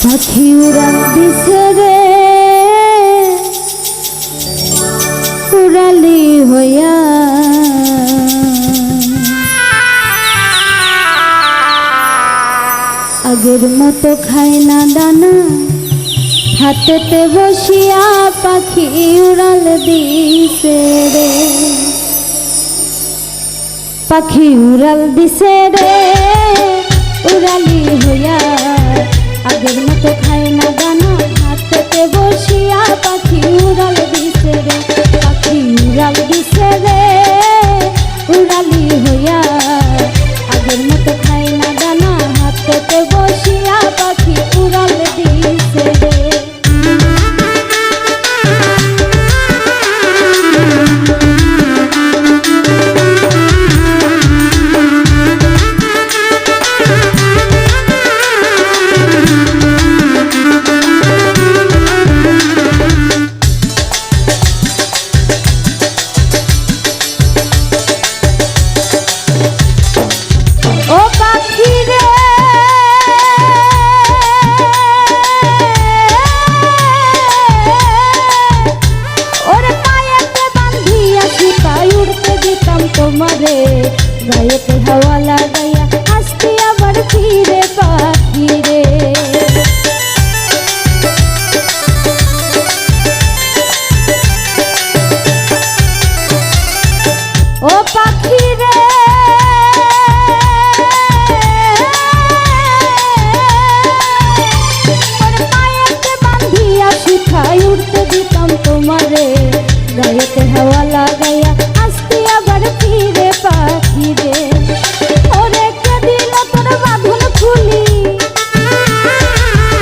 পাখি উড়াল দিছে রে উড়ালি হইয়া আগের মতো খায় না দানা হাতেতে বসিয়া পাখি উড়াল দিছে রে পাখি উড়াল দিছে রে উড়ালি হইয়া আগের মতো খায় না দানা হাতেতে বসিয়া পাখি উড়াল দিছে রে পাখি উড়াল দিছে রে উড়ালি হইয়া আগের মতো খায় না দানা হাতেতে বসিয়া পাখি উড়াল দিছে রে তোমারে গায়েতে হাওয়া লাগাইয়া আসতে আবার ফিরে পাখি রে ও পাখি রে পায়েতে বান্ধিয়া শিখাই উঠতে দিতাম তোমারে গায়েতে হাওয়া লাগাইয়া আসতে আবার ফিরে পাখি রে ওরে কে দিল তোর বাঁধন খুলি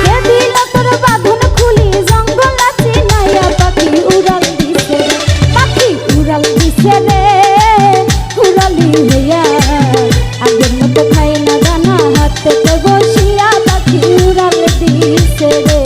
কে দিল তোর বাঁধন খুলি জঙ্গল আছে নাইয়া পাখি উড়াল দিছে রে পাখি উড়াল দিছে রে উড়ালি হইয়া আগের মতো খাই না দানা হাতে বসিয়া পাখি উড়াল দিছে রে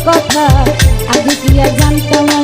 কথা আগে কি আর জানতাম